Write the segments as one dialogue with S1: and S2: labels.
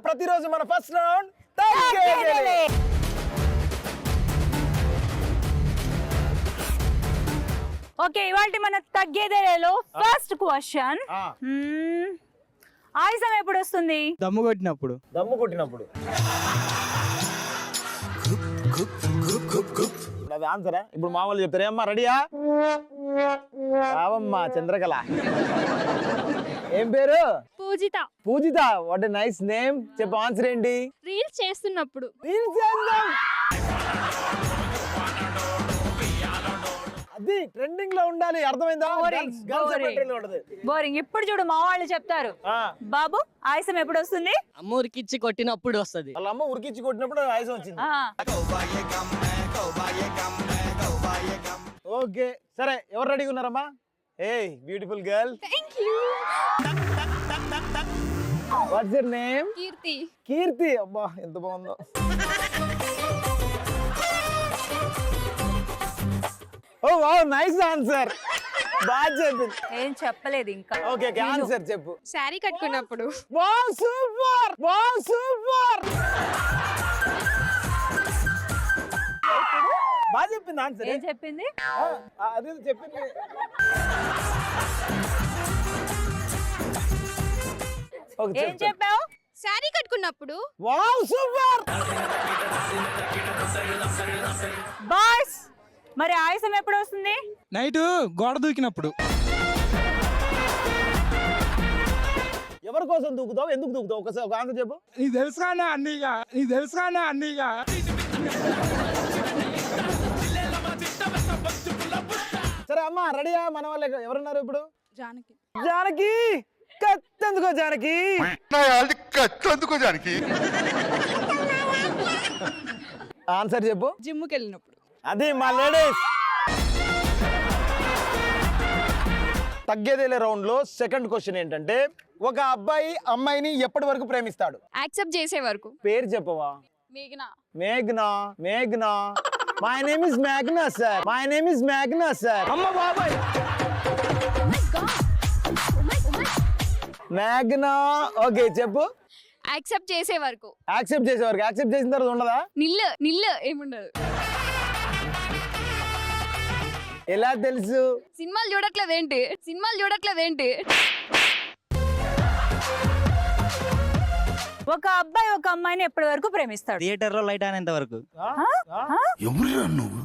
S1: ప్రతిరోజు మన first round
S2: okay, ఇవాళ మన తగ్గేదేలో ఫస్ట్ క్వశ్చన్, ఆయుసం ఎప్పుడు వస్తుంది?
S3: దమ్ము కొట్టినప్పుడు.
S1: అది ఆన్సరా? ఇప్పుడు మా వాళ్ళు చెప్తారు. ఏమ్మా రెడీయా? రావమ్మా చంద్రకళ. ఏం పేరు? Poojitha. What a nice name. చెప్పు ఆన్సర్ ఏంటి?
S4: రీల్స్ చేస్తున్నప్పుడు.
S1: అది ట్రెండింగ్ లో ఉండాలి, అర్థమైందా?
S2: బోరింగ్. ఇప్పుడు చూడు మా వాళ్ళు చెప్తారు. బాబు, ఆయుసం ఎప్పుడు వస్తుంది?
S5: అమ్మ ఉరికిచ్చి కొట్టినప్పుడు వస్తుంది.
S1: వాళ్ళ అమ్మ ఉరికిచ్చి కొట్టినప్పుడు ఆయుసం వచ్చింది. ఓకే సరే, ఎవరు రెడీగా ఉన్నారమ్మా? A beautiful girl. What's your name? Keerthi. అబ్బా ఎంత బాగుందో. Oh wow, nice answer. బాగా చెప్పింది.
S2: ఏం చెప్పలేదు ఇంకా.
S1: ఓకే ఆన్సర్ చెప్పు.
S4: శారీ కట్టుకున్నప్పుడు.
S1: Wow super. బాగా చెప్పింది ఆన్సర్.
S2: ఏం చెప్పింది?
S1: అదే చెప్పింది.
S2: ఏం చెప్పావు?
S4: శారీ కట్టుకున్నప్పుడు.
S1: Wow super.
S2: బాస్, మరి ఆయుసం ఎప్పుడు వస్తుంది?
S3: నైట్ గోడ దూకినప్పుడు.
S1: ఎవరి కోసం దూకుతావు, ఎందుకు దూకుతావు? ఒకసారి ఒక ఆన్సర్ చెప్పు.
S3: నీకు తెలుసుగానే అన్నీగా.
S1: సరే అమ్మా రెడీయా? మన వాళ్ళే ఎవరున్నారు ఇప్పుడు?
S4: జానకి.
S1: కత్తెందుకో జానకి. ఆన్సర్ చెప్పు.
S4: జిమ్కి వెళ్ళినప్పుడు.
S1: అది మా లేడీస్. తగ్గేదేలే రౌండ్ లో సెకండ్ క్వశ్చన్ ఏంటంటే, ఒక అబ్బాయి అమ్మాయిని ఎప్పటి వరకు ప్రేమిస్తాడు?
S4: యాక్సెప్ట్ చేసే వరకు.
S1: పేరు చెప్పవా? మేఘ్నా. My name is మేఘ్నా sir. అమ్మ బాబాయ్. మేఘ్నా. ఓకే చెప్పు.
S4: యాక్సెప్ట్ చేసే వరకు.
S1: యాక్సెప్ట్ చేసిన తర్వాత ఉండదా?
S4: నిల్లు ఏముండదు.
S1: ఎలా తెలుసు?
S4: సినిమాలు చూడట్లేదేంటి?
S2: ఒక అబ్బాయి ఒక అమ్మాయిని ఎప్పటి వరకు ప్రేమిస్తాడు?
S5: థియేటర్ లో లైట్ అనేంత వరకు.
S6: ఎవరురా నువ్వు?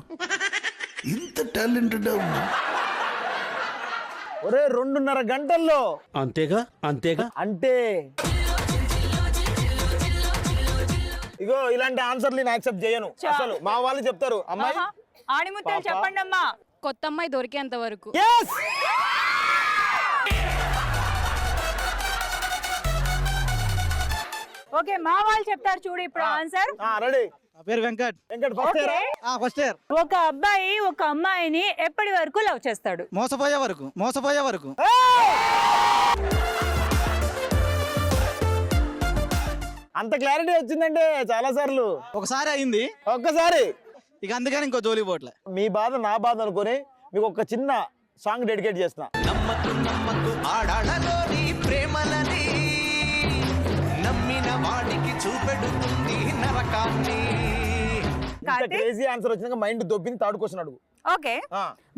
S6: ఇంత టాలెంటెడ్
S1: ఒరే 2.5 గంటల్లో.
S6: అంతేగా
S1: అంటే ఇగో ఇలాంటి ఆన్సర్లు నేను యాక్సెప్ట్ చేయను అసలు. మా వాళ్ళు చెప్తారు అమ్మాయి
S2: ఆణిముత్యాలు చెప్పండి అమ్మా.
S4: కొత్త అమ్మాయి దొరికేంత వరకు.
S1: yes
S2: ఓకే, మా వాళ్ళు చెప్తారు చూడు ఇప్పుడు ఆన్సర్.
S1: రెడీ.
S3: నా పేరు వెంకట్.
S1: First year.
S2: ఒక అబ్బాయి ఒక అమ్మాయిని ఎప్పటి వరకు లవ్ చేస్తాడు?
S3: మోసపోయే వరకు.
S1: అంత క్లారిటీ వచ్చిందంటే చాలా సార్లు.
S3: ఒకసారి అయింది.
S1: ఒక్కసారి
S3: ఇక అందుకని ఇంకో జోలి పోట్లే.
S1: మీ బాధ నా బాధ అనుకుని మీకు ఒక చిన్న సాంగ్ డెడికేట్ చేస్తున్నా.
S7: నమ్మకు ఆడాళ్ళలోని ప్రేమలని నమ్మిన వాడికి చూపెడుతుంది నరకాన్ని.
S1: క్రేజీ ఆన్సర్ వచ్చినాక మైండ్ దొబ్బింది. థర్డ్ క్వశ్చన్ అడుగు.
S2: ఓకే,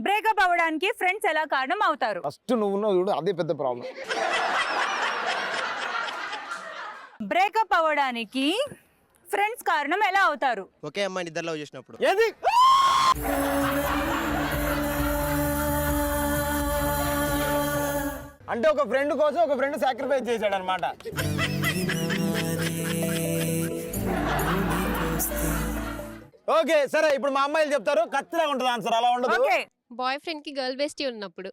S2: బ్రేకప్ అవ్వడానికి ఫ్రెండ్స్ ఎలా కారణం అవుతారు?
S1: ఫస్ట్ నువ్వు చూడు, అదే పెద్ద ప్రాబ్లం.
S2: బ్రేకప్ అవ్వడానికి ఫ్రెండ్స్ కారణం ఎలా అవుతారు?
S7: ఒకే అమ్మాయిని ఇద్దరు లవ్ చేసినప్పుడు.
S1: ఏది? అంటే ఒక ఫ్రెండ్ కోసం ఒక ఫ్రెండ్ సాక్రిఫైస్ చేశాడు అనమాట. ఓకే సరే, ఇప్పుడు మా అమ్మాయిలు చెప్తారు. కత్తిలా ఉంటుంది ఆన్సర్, అలా ఉండదు.
S4: బాయ్ ఫ్రెండ్ కి గర్ల్ బెస్టీ ఉన్నప్పుడు.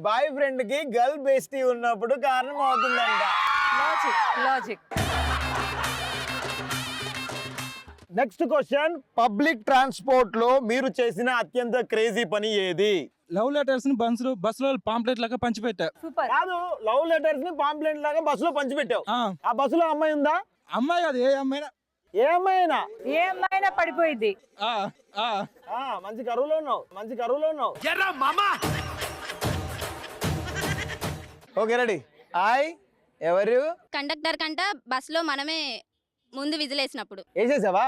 S1: బాయ్ ఫ్రెండ్ కి గర్ల్ బెస్టీ ఉన్నప్పుడు కారణం అవుతుందంట.
S2: Logic.
S1: Next question, public transport లో మీరు చేసిన అత్యంత క్రేజీ పని ఏది?
S3: లవ్ లెటర్స్ ని బస్సులో పాంప్లెట్ లాగా పంచిపెట్టా.
S1: కాదు, లవ్ లెటర్స్ ని పాంప్లెట్ లాగా బస్సులో పంచిపెట్టావు. ఆ బస్సులో అమ్మాయి ఉందా?
S3: అమ్మాయి కాదు, ఏ అమ్మాయినా
S2: పడిపోయింది.
S1: మంచి కరువులో ఉన్నావు. Okay ready. ఎవరు
S4: కండక్టర్ కంట బస్ లో మనమే ముందు విజిలేసినప్పుడు.
S1: వేసేసావా?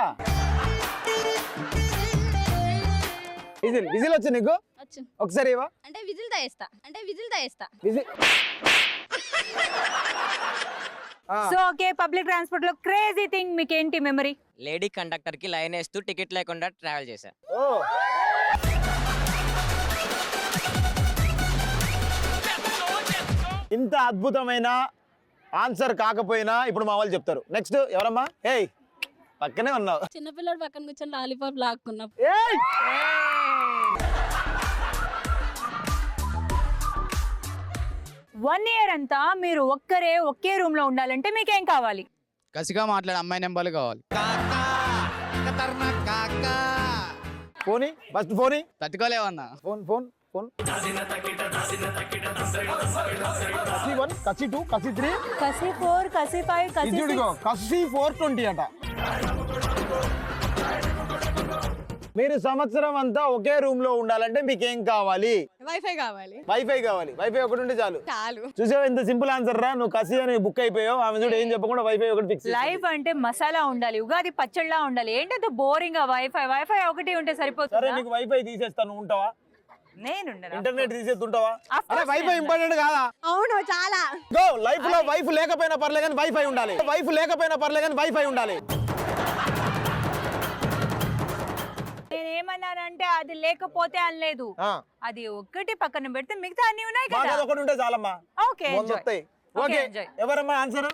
S1: విజిల్ వచ్చు నీకు?
S4: వచ్చు.
S1: ఒకసారి ఇవ్వ.
S4: అంటే విజిల్ తాయేస్తా.
S1: Whistle.
S2: So okay, public transport లో క్రేజీ థింగ్ మీకు ఏంటి మెమరీ?
S5: లేడీ కండక్టర్ కి లైన్ వేస్తూ టికెట్ లేకుండా ట్రావెల్ చేశా.
S1: ఓ ఇంత అద్భుతమైన ఆన్సర్ కాకపోయినా ఇప్పుడు మా వాళ్ళు చెప్తారు. నెక్స్ట్ ఎవరమ్మా? ఏయ్ పక్కనే ఉన్నావు.
S4: చిన్నపిల్లడు పక్కన కూర్చొని లాలీపాప్ లాక్కున్నా.
S1: ఏయ్!
S2: 1 year అంతా మీరు ఒకే రూమ్ లో ఉండాలంటే మీకేం కావాలి?
S3: కసిగా మాట్లాడే అమ్మాయి నెంబర్లు కావాలి.
S1: ఫోని ఫస్ట్ ఫోని
S3: తట్టుకోలేవన్నా.
S1: ఫోన్ కసి 1 కసి 2 కసి 3
S2: కసి 4 కసి 5 కసి 6.
S1: కసి 420 అట. మీరు సంవత్సరం అంతా ఒకే రూమ్ లో ఉండాలంటే మీకు ఏం కావాలి?
S4: వైఫై కావాలి.
S1: వైఫై ఒకటి ఉంటే చాలు. చూసావు ఎంత సింపుల్ ఆన్సర్ రా. నువ్వు కసి అని బుక్ అయిపోయావు. ఆమె చూడు ఏం చెప్పకుండా వైఫై ఒకటి ఫిక్స్.
S2: లైఫ్ అంటే మసాలా ఉండాలి, ఉగాది పచ్చళ్ళ ఉండాలి. ఏంటంటే బోరింగ్ గా వైఫై ఒకటి ఉంటే
S1: సరే
S2: సరిపోతుంది.
S1: నీకు వైఫై తీసేస్తాను, ఉంటావా?
S2: నేను
S1: ఇంటర్నెట్ తీసేస్తుంటావా?
S2: Of course
S1: అరే వైఫై ఇంపార్టెంట్ కాదా?
S4: అవును చాలా.
S1: గో లైఫ్ లో వైఫ్ లేకపోయినా పర్లేదు కానీ వైఫై ఉండాలి.
S2: నేనేమన్నానంటే అది లేకపోతే అనలేదు, అది ఒక్కటి పక్కన పెడితే మిగతా అన్ని ఉన్నాయి
S1: మాకు
S2: కదా.
S1: అది ఒకటి ఉంటే చాలమ్మా.
S2: ఓకే
S1: వస్తాయి. ఓకే ఎవరమ్మా ఆన్సర్?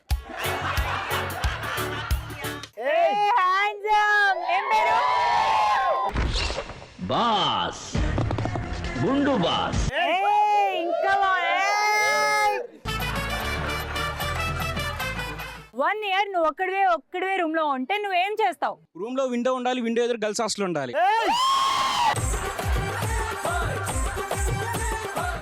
S2: హ్యాండ్సమ్. ఏం పేరు?
S6: బాస్ గుండు బాస్.
S2: ఇంకా 1 year నువ్వు ఒక్కడివే రూమ్ లో ఉంటే నువ్వేం చేస్తావు?
S3: రూమ్ లో విండో ఉండాలి, విండో ఎదురు గర్ల్స్ హాస్టల్ ఉండాలి.
S1: ఏయ్!